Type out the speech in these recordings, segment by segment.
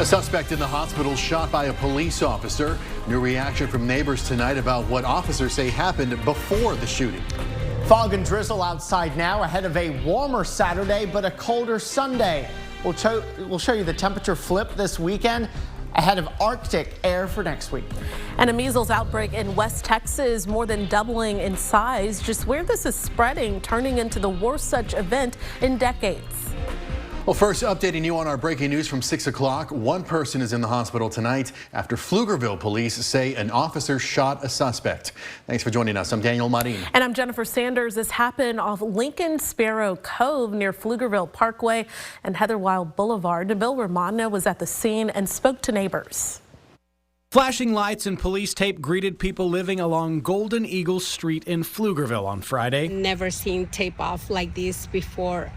A suspect in the hospital shot by a police officer. New reaction from neighbors tonight about what officers say happened before the shooting. Fog and drizzle outside now ahead of a warmer Saturday, but a colder Sunday. We'll show you the temperature flip this weekend ahead of Arctic air for next week. And a measles outbreak in West Texas, more than doubling in size. Just where this is spreading, turning into the worst such event in decades. Well, first, updating you on our breaking news from 6 o'clock. One person is in the hospital tonight after Pflugerville police say an officer shot a suspect. Thanks for joining us. I'm Daniel Marin. And I'm Jennifer Sanders. This happened off Lincoln Sparrow Cove near Pflugerville Parkway and Heather Wild Boulevard. Nabil Romano was at the scene and spoke to neighbors. Flashing lights and police tape greeted people living along Golden Eagle Street in Pflugerville on Friday. Never seen tape off like this before.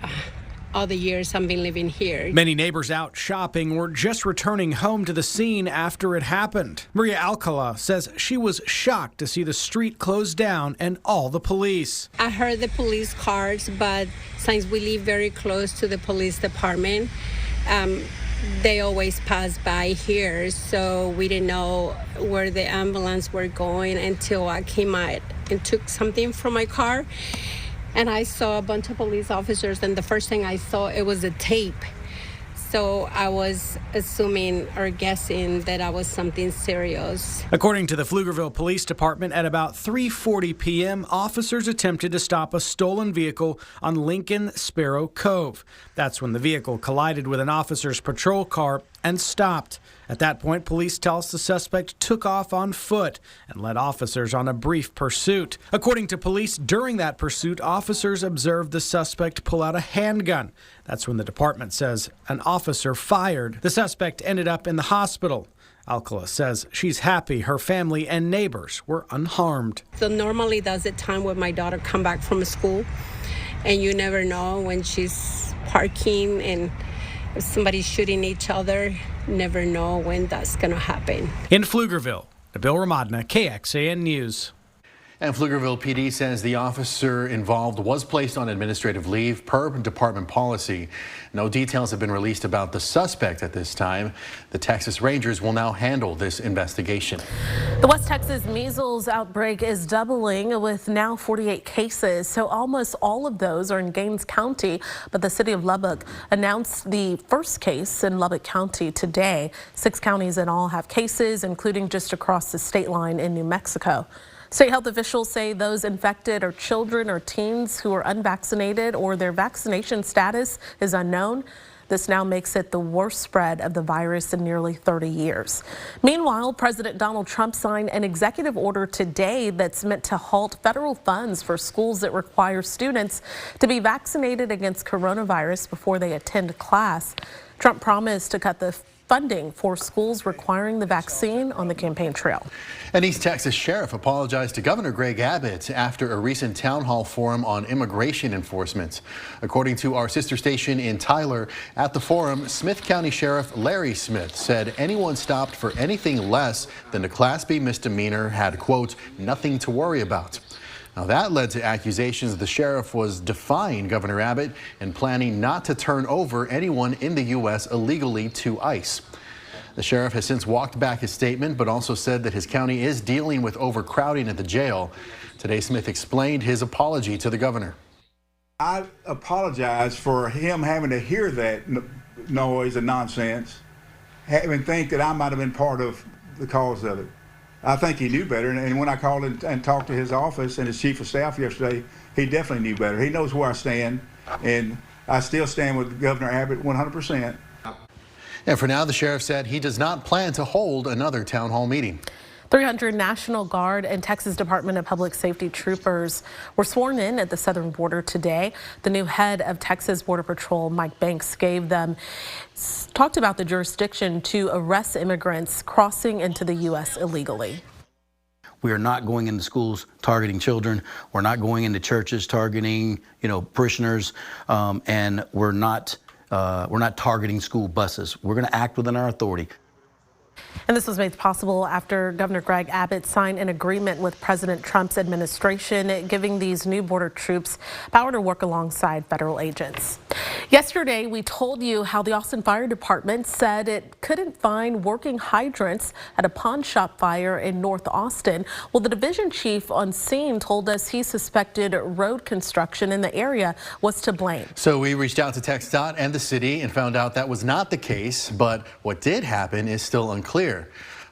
All the years I've been living here. Many neighbors out shopping or just returning home to the scene after it happened. Maria Alcala says she was shocked to see the street closed down and all the police. I heard the police cars, but since we live very close to the police department, they always pass by here, so we didn't know where the ambulance were going until I came out and took something from my car. And I saw a bunch of police officers, and the first thing I saw, it was a tape. So I was assuming or guessing that I was something serious. According to the Pflugerville Police Department, at about 3:40 p.m., officers attempted to stop a stolen vehicle on Lincoln Sparrow Cove. That's when the vehicle collided with an officer's patrol car and stopped. At that point, police tell us the suspect took off on foot and led officers on a brief pursuit. According to police, during that pursuit, officers observed the suspect pull out a handgun. That's when the department says an officer fired. The suspect ended up in the hospital. Alcala says she's happy her family and neighbors were unharmed. So normally that's the time when my daughter come back from school, and you never know when she's parking and if somebody's shooting each other, never know when that's going to happen. In Pflugerville, Nabil Ramadna, KXAN News. And Pflugerville PD says the officer involved was placed on administrative leave per department policy. No details have been released about the suspect at this time. The Texas Rangers will now handle this investigation. The West Texas measles outbreak is doubling with now 48 cases. So almost all of those are in Gaines County, but the city of Lubbock announced the first case in Lubbock County today. 6 counties in all have cases, including just across the state line in New Mexico. State health officials say those infected are children or teens who are unvaccinated or their vaccination status is unknown. This now makes it the worst spread of the virus in nearly 30 years. Meanwhile, President Donald Trump signed an executive order today that's meant to halt federal funds for schools that require students to be vaccinated against coronavirus before they attend class. Trump promised to cut the funding for schools requiring the vaccine on the campaign trail. An East Texas sheriff apologized to Governor Greg Abbott after a recent town hall forum on immigration enforcement. According to our sister station in Tyler, at the forum, Smith County Sheriff Larry Smith said anyone stopped for anything less than a Class B misdemeanor had, quote, nothing to worry about. Now that led to accusations the sheriff was defying Governor Abbott and planning not to turn over anyone in the U.S. illegally to ICE. The sheriff has since walked back his statement, but also said that his county is dealing with overcrowding at the jail. Today, Smith explained his apology to the governor. I apologize for him having to hear that noise and nonsense, having think that I might have been part of the cause of it. I think he knew better, and when I called and talked to his office and his chief of staff yesterday, he definitely knew better. He knows where I stand, and I still stand with Governor Abbott 100%. And for now, the sheriff said he does not plan to hold another town hall meeting. 300 National Guard and Texas Department of Public Safety troopers were sworn in at the southern border today. The new head of Texas Border Patrol, Mike Banks, talked about the jurisdiction to arrest immigrants crossing into the U.S. illegally. We are not going into schools targeting children. We're not going into churches targeting, parishioners, and we're not targeting school buses. We're going to act within our authority. And this was made possible after Governor Greg Abbott signed an agreement with President Trump's administration, giving these new border troops power to work alongside federal agents. Yesterday, we told you how the Austin Fire Department said it couldn't find working hydrants at a pawn shop fire in North Austin. Well, the division chief on scene told us he suspected road construction in the area was to blame. So we reached out to TxDOT and the city and found out that was not the case, but what did happen is still unclear.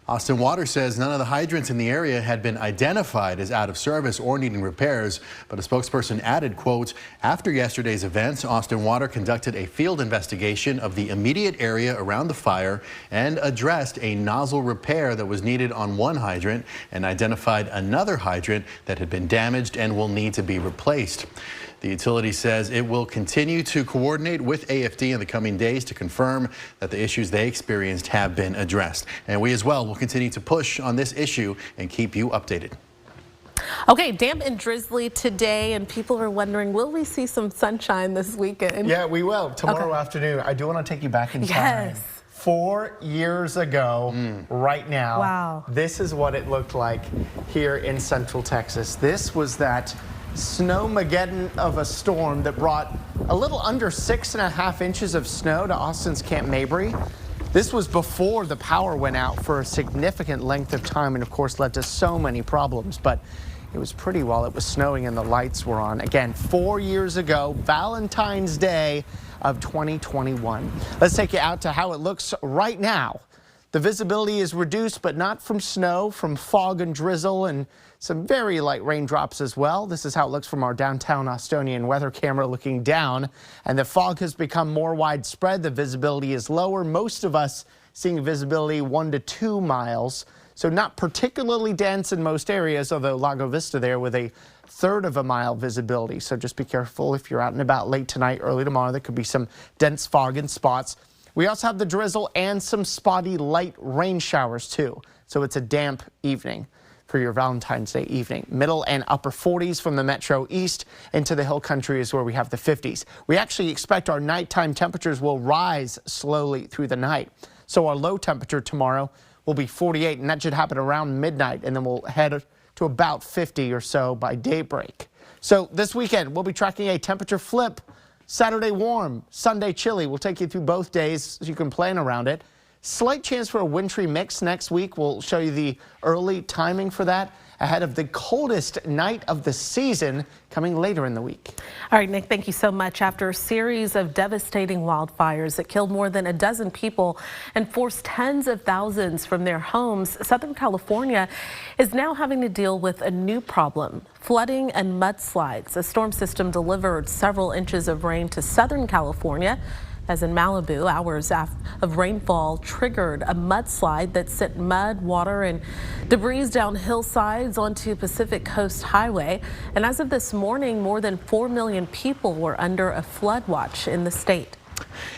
Austin Water says none of the hydrants in the area had been identified as out of service or needing repairs, but a spokesperson added, quote, after yesterday's events, Austin Water conducted a field investigation of the immediate area around the fire and addressed a nozzle repair that was needed on one hydrant and identified another hydrant that had been damaged and will need to be replaced. The utility says it will continue to coordinate with AFD in the coming days to confirm that the issues they experienced have been addressed. And we as well will continue to push on this issue and keep you updated. Okay, damp and drizzly today, and people are wondering, will we see some sunshine this weekend? Yeah, we will. Tomorrow afternoon. I do want to take you back in time. Yes. 4 years ago, right now, wow, this is what it looked like here in Central Texas. This was that snowmageddon of a storm that brought a little under 6.5 inches of snow to Austin's Camp Mabry. This was before the power went out for a significant length of time and of course led to so many problems, but it was pretty while it was snowing and the lights were on. Again, 4 years ago, Valentine's Day of 2021. Let's take you out to how it looks right now. The visibility is reduced, but not from snow, from fog and drizzle and some very light raindrops as well. This is how it looks from our downtown Austonian weather camera looking down. And the fog has become more widespread. The visibility is lower. Most of us seeing visibility 1 to 2 miles. So not particularly dense in most areas, although Lago Vista there with a 1/3 of a mile visibility. So just be careful if you're out and about late tonight, early tomorrow. There could be some dense fog in spots. We also have the drizzle and some spotty light rain showers too. So it's a damp evening for your Valentine's Day evening. Middle and upper 40s from the Metro East into the Hill Country is where we have the 50s. We actually expect our nighttime temperatures will rise slowly through the night. So our low temperature tomorrow will be 48, and that should happen around midnight, and then we'll head to about 50 or so by daybreak. So this weekend, we'll be tracking a temperature flip. Saturday warm, Sunday chilly. We'll take you through both days so you can plan around it. Slight chance for a wintry mix next week. We'll show you the early timing for that ahead of the coldest night of the season coming later in the week. All right, Nick, thank you so much. After a series of devastating wildfires that killed more than a dozen people and forced tens of thousands from their homes, Southern California is now having to deal with a new problem: flooding and mudslides. A storm system delivered several inches of rain to Southern California. As in Malibu, hours of rainfall triggered a mudslide that sent mud, water, and debris down hillsides onto Pacific Coast Highway. And as of this morning, more than 4 million people were under a flood watch in the state.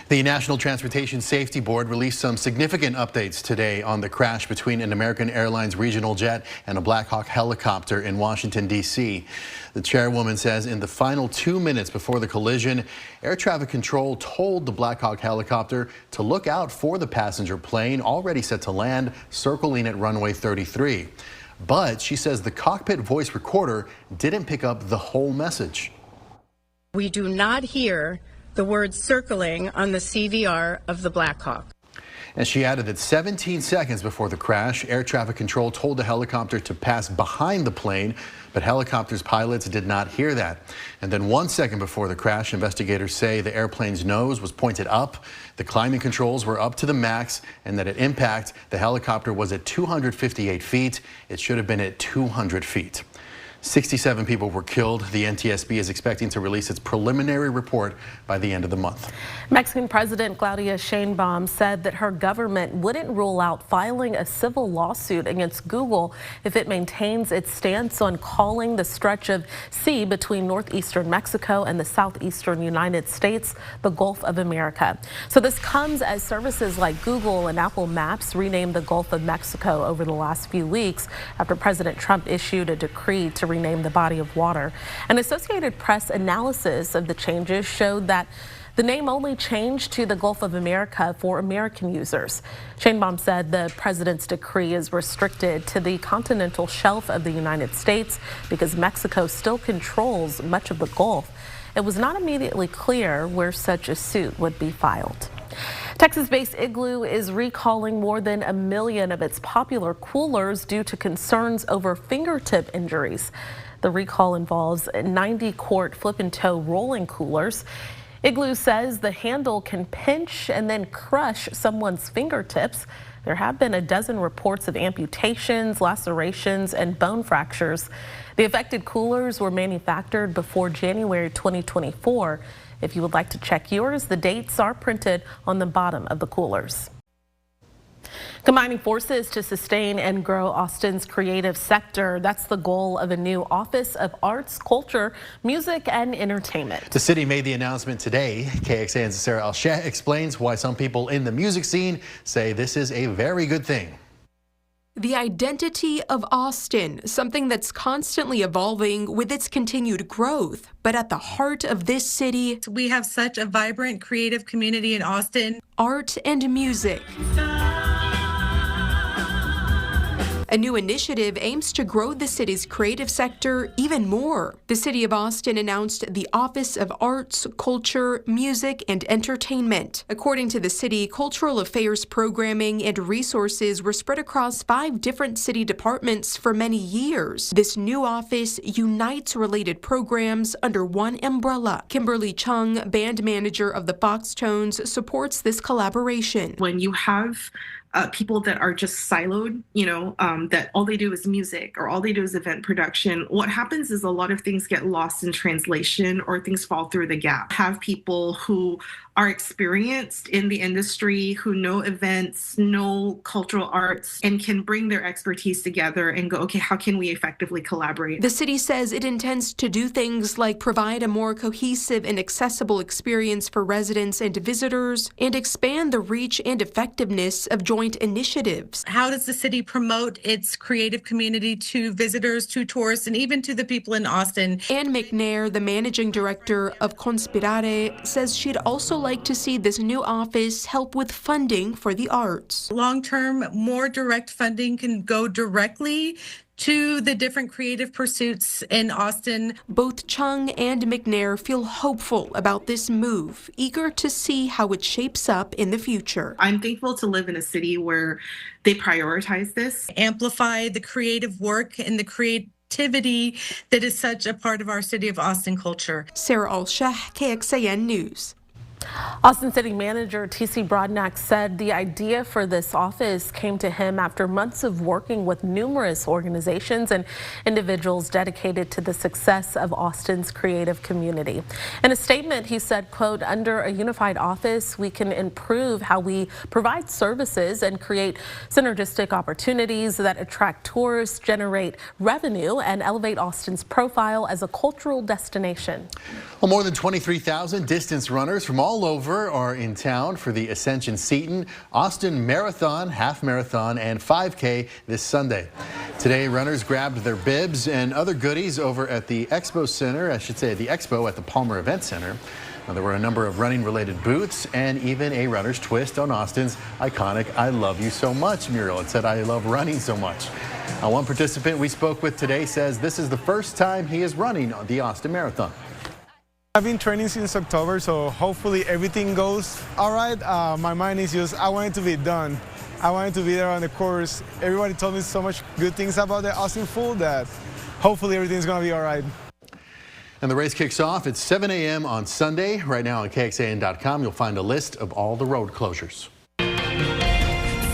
The National Transportation Safety Board released some significant updates today on the crash between an American Airlines regional jet and a Black Hawk helicopter in Washington, D.C. The chairwoman says in the final 2 minutes before the collision, air traffic control told the Black Hawk helicopter to look out for the passenger plane already set to land, circling at runway 33. But she says the cockpit voice recorder didn't pick up the whole message. We do not hear the word circling on the CVR of the Black Hawk. And she added that 17 seconds before the crash, air traffic control told the helicopter to pass behind the plane, but helicopter's pilots did not hear that. And then 1 second before the crash, investigators say the airplane's nose was pointed up, the climbing controls were up to the max, and that at impact, the helicopter was at 258 feet. It should have been at 200 feet. 67 people were killed. The NTSB is expecting to release its preliminary report by the end of the month. Mexican President Claudia Sheinbaum said that her government wouldn't rule out filing a civil lawsuit against Google if it maintains its stance on calling the stretch of sea between northeastern Mexico and the southeastern United States the Gulf of America. So this comes as services like Google and Apple Maps renamed the Gulf of Mexico over the last few weeks after President Trump issued a decree to rename the body of water. An Associated Press analysis of the changes showed that the name only changed to the Gulf of America for American users. Sheinbaum said the president's decree is restricted to the continental shelf of the United States because Mexico still controls much of the Gulf. it was not immediately clear where such a suit would be filed. Texas-based Igloo is recalling more than 1 million of its popular coolers due to concerns over fingertip injuries. The recall involves 90-quart flip-and-toe rolling coolers. Igloo says the handle can pinch and then crush someone's fingertips. There have been a dozen reports of amputations, lacerations, and bone fractures. The affected coolers were manufactured before January 2024. If you would like to check yours, the dates are printed on the bottom of the coolers. Combining forces to sustain and grow Austin's creative sector. That's the goal of a new Office of Arts, Culture, Music, and Entertainment. The city made the announcement today. KXAN's Sarah Alsheh explains why some people in the music scene say this is a very good thing. The identity of Austin, something that's constantly evolving with its continued growth. But at the heart of this city, we have such a vibrant, creative community in Austin. Art and music. A new initiative aims to grow the city's creative sector even more. The City of Austin announced the Office of Arts, Culture, Music, and Entertainment. According to the city, cultural affairs programming and resources were spread across 5 different city departments for many years. This new office unites related programs under one umbrella. Kimberly Chung, band manager of the Foxtones, supports this collaboration. When you have people that are just siloed, that all they do is music or all they do is event production, what happens is a lot of things get lost in translation or things fall through the gap. Have people who are experienced in the industry, who know events, know cultural arts, and can bring their expertise together and go, okay, how can we effectively collaborate? The city says it intends to do things like provide a more cohesive and accessible experience for residents and visitors and expand the reach and effectiveness of joint initiatives. How does the city promote its creative community to visitors, to tourists, and even to the people in Austin? Ann McNair, the managing director of Conspirare, says she'd also like to see this new office help with funding for the arts. Long-term, more direct funding can go directly to the different creative pursuits in Austin. Both Chung and McNair feel hopeful about this move, eager to see how it shapes up in the future. I'm thankful to live in a city where they prioritize this. Amplify the creative work and the creativity that is such a part of our City of Austin culture. Sarah Alsheh, KXAN News. Austin City Manager T.C. Brodnack said the idea for this office came to him after months of working with numerous organizations and individuals dedicated to the success of Austin's creative community. In a statement, he said, quote, under a unified office, we can improve how we provide services and create synergistic opportunities that attract tourists, generate revenue, and elevate Austin's profile as a cultural destination. Well, more than 23,000 distance runners from all over are in town for the Ascension Seton Austin Marathon, Half Marathon, and 5K this Sunday. Today, runners grabbed their bibs and other goodies over at the Expo Center, I should say the Expo at the Palmer Event Center. Now, there were a number of running-related booths and even a runner's twist on Austin's iconic I Love You So Much mural. It said, I love running so much. Now, one participant we spoke with today says this is the first time he is running the Austin Marathon. I've been training since October, so hopefully everything goes all right. My mind is just, I want it to be done. I want it to be there on the course. Everybody told me so much good things about the Austin Full that hopefully everything's going to be all right. And the race kicks off at 7 a.m. on Sunday. Right now on KXAN.com, you'll find a list of all the road closures.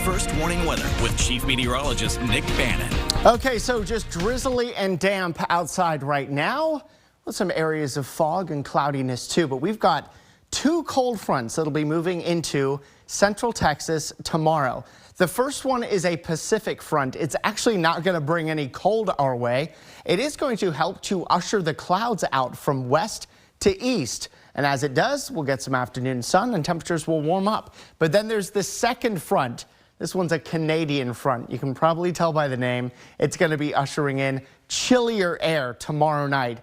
First warning weather with Chief Meteorologist Nick Bannon. Okay, so just drizzly and damp outside right now. With some areas of fog and cloudiness too, but we've got 2 cold fronts that'll be moving into Central Texas tomorrow. The first one is a Pacific front. It's actually not going to bring any cold our way. It is going to help to usher the clouds out from west to east. And as it does, we'll get some afternoon sun and temperatures will warm up. But then there's the second front. This one's a Canadian front. You can probably tell by the name. It's going to be ushering in chillier air tomorrow night,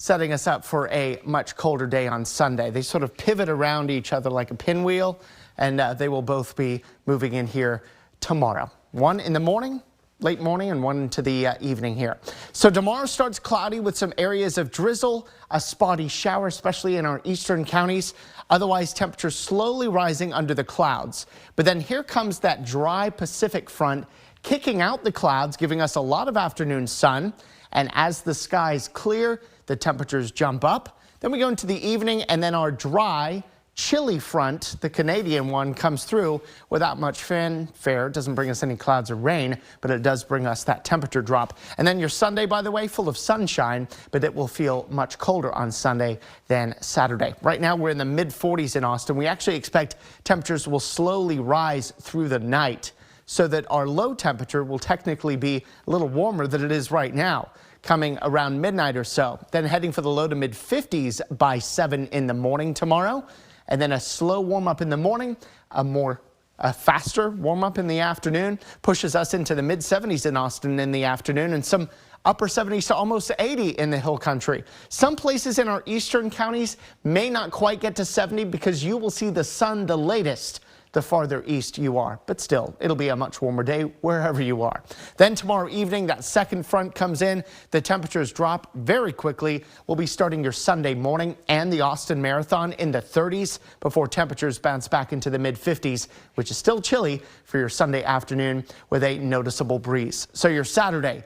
setting us up for a much colder day on Sunday. They sort of pivot around each other like a pinwheel, and they will both be moving in here tomorrow. One in the morning, late morning and one into the evening here. So tomorrow starts cloudy with some areas of drizzle, a spotty shower, especially in our eastern counties. Otherwise, temperatures slowly rising under the clouds. But then here comes that dry Pacific front kicking out the clouds, giving us a lot of afternoon sun. And as the skies clear, the temperatures jump up. Then we go into the evening, and then our dry, chilly front, the Canadian one, comes through without much fanfare. It doesn't bring us any clouds or rain, but it does bring us that temperature drop. And then your Sunday, by the way, full of sunshine, but it will feel much colder on Sunday than Saturday. Right now, we're in the mid-40s in Austin. We actually expect temperatures will slowly rise through the night so that our low temperature will technically be a little warmer than it is right now, coming around midnight or so. Then heading for the low to mid 50s by 7 in the morning tomorrow. And then a slow warm up in the morning, a faster warm up in the afternoon, pushes us into the mid 70s in Austin in the afternoon, and some upper 70s to almost 80 in the hill country. Some places in our eastern counties may not quite get to 70 because you will see the sun the latest the farther east you are. But still, it'll be a much warmer day wherever you are. Then tomorrow evening, that second front comes in. The temperatures drop very quickly. We'll be starting your Sunday morning and the Austin Marathon in the 30s before temperatures bounce back into the mid 50s, which is still chilly for your Sunday afternoon with a noticeable breeze. So your Saturday,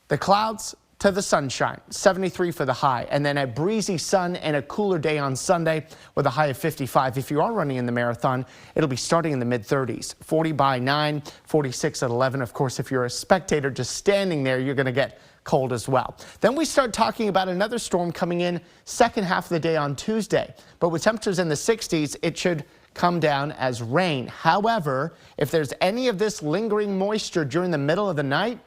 the clouds to the sunshine, 73 for the high, and then a breezy sun and a cooler day on Sunday with a high of 55. If you are running in the marathon, it'll be starting in the mid 30s, 40 by 9, 46 at 11. Of course, if you're a spectator just standing there, you're going to get cold as well. Then we start talking about another storm coming in second half of the day on Tuesday, but with temperatures in the 60s, it should come down as rain. However, if there's any of this lingering moisture during the middle of the night,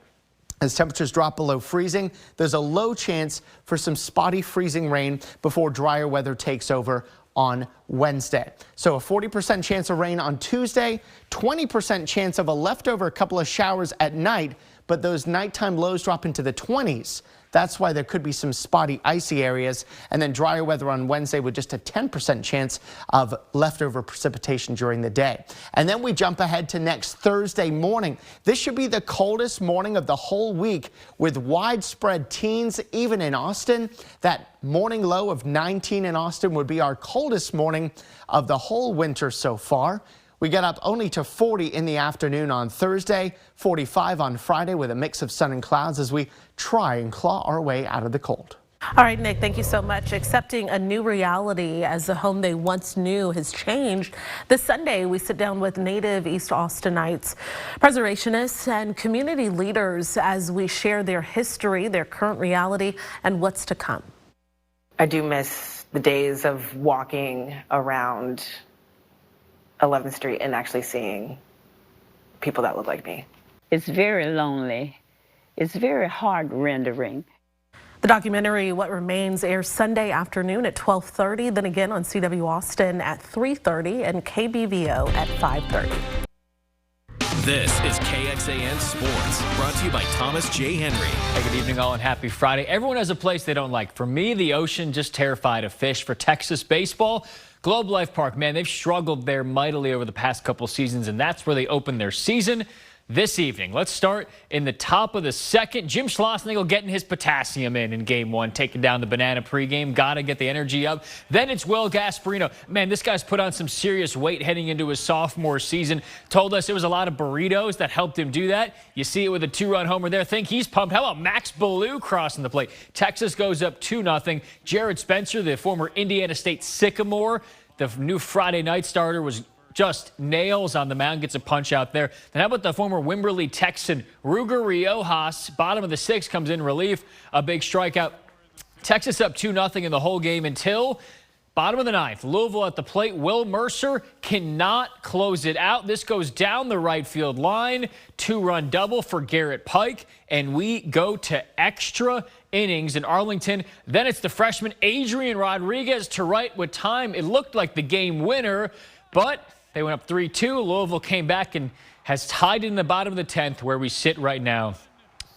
as temperatures drop below freezing, there's a low chance for some spotty freezing rain before drier weather takes over on Wednesday. So a 40% chance of rain on Tuesday, 20% chance of a leftover couple of showers at night, but those nighttime lows drop into the 20s. That's why there could be some spotty, icy areas, and then drier weather on Wednesday with just a 10% chance of leftover precipitation during the day. And then we jump ahead to next Thursday morning. This should be the coldest morning of the whole week with widespread teens, even in Austin. That morning low of 19 in Austin would be our coldest morning of the whole winter so far. We get up only to 40 in the afternoon on Thursday, 45 on Friday with a mix of sun and clouds as we try and claw our way out of the cold. All right, Nick, thank you so much. Accepting a new reality as the home they once knew has changed. This Sunday, we sit down with native East Austinites, preservationists, and community leaders as we share their history, their current reality, and what's to come. I do miss the days of walking around 11th Street and actually seeing people that look like me. It's very lonely. It's very hard rendering. The documentary What Remains airs Sunday afternoon at 12:30, then again on CW Austin at 3:30 and KBVO at 5:30. This is KXAN Sports, brought to you by Thomas J. Henry. Hey, good evening all and happy Friday. Everyone has a place they don't like. For me, the ocean, just terrified of fish. For Texas baseball, Globe Life Park, man, they've struggled there mightily over the past couple seasons, and that's where they open their season this evening. Let's start in the top of the second. Jim Schlossnagle getting his potassium in game one, taking down the Banana pregame. Got to get the energy up. Then it's Will Gasparino. Man, this guy's put on some serious weight heading into his sophomore season. Told us it was a lot of burritos that helped him do that. You see it with a two-run homer there. Think he's pumped. How about Max Ballou crossing the plate? Texas goes up 2-0. Jared Spencer, the former Indiana State Sycamore, the new Friday night starter, was just nails on the mound, gets a punch out there. Then how about the former Wimberley Texan Ruger Riojas, bottom of the sixth, comes in relief, a big strikeout. Texas up 2-0 in the whole game until bottom of the ninth. Louisville at the plate. Will Mercer cannot close it out. This goes down the right field line. Two-run double for Garrett Pike, and we go to extra innings in Arlington. Then it's the freshman Adrian Rodriguez to right with time. It looked like the game winner, but they went up 3-2. Louisville came back and has tied in the bottom of the 10th, where we sit right now,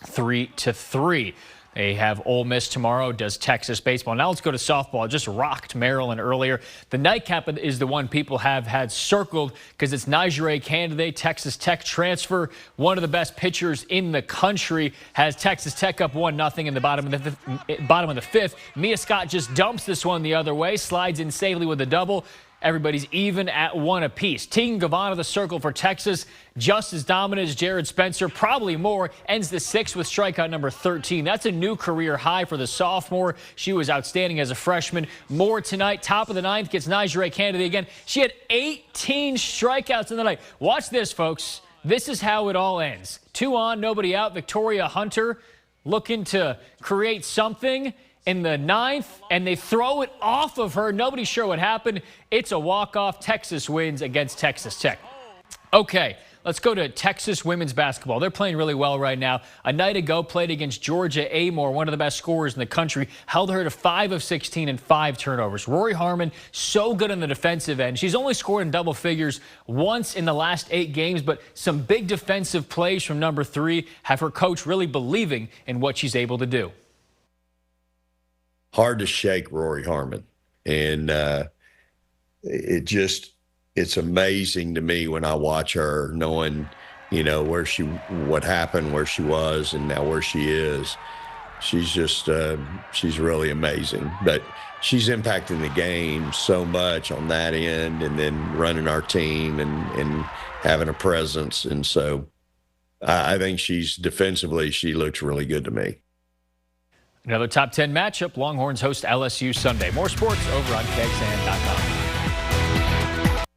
3-3. They have Ole Miss tomorrow, does Texas baseball. Now let's go to softball. Just rocked Maryland earlier. The nightcap is the one people have had circled because it's Nigel Candidate, Texas Tech transfer, one of the best pitchers in the country, has Texas Tech up 1-0 in the bottom of the fifth. Mia Scott just dumps this one the other way, slides in safely with a double. Everybody's even at 1 apiece. Tegan Gavana, the circle for Texas, just as dominant as Jared Spencer, probably more, ends the sixth with strikeout number 13. That's a new career high for the sophomore. She was outstanding as a freshman. More tonight, top of the ninth, gets Nigel Candidate again. She had 18 strikeouts in the night. Watch this, folks. This is how it all ends. 2 on, nobody out. Victoria Hunter looking to create something in the ninth, and they throw it off of her. Nobody's sure what happened. It's a walk-off. Texas wins against Texas Tech. Okay, let's go to Texas women's basketball. They're playing really well right now. A night ago, played against Georgia Amore, one of the best scorers in the country, held her to 5 of 16 and 5 turnovers. Rory Harmon, so good on the defensive end. She's only scored in double figures once in the last 8 games, but some big defensive plays from number 3 have her coach really believing in what she's able to do. Hard to shake Rory Harmon. And it's amazing to me when I watch her, knowing, what happened, where she was, and now where she is. She's just, she's really amazing. But she's impacting the game so much on that end, and then running our team and having a presence. And so I think defensively, she looks really good to me. Another top 10 matchup. Longhorns host LSU Sunday. More sports over on KXAN.com.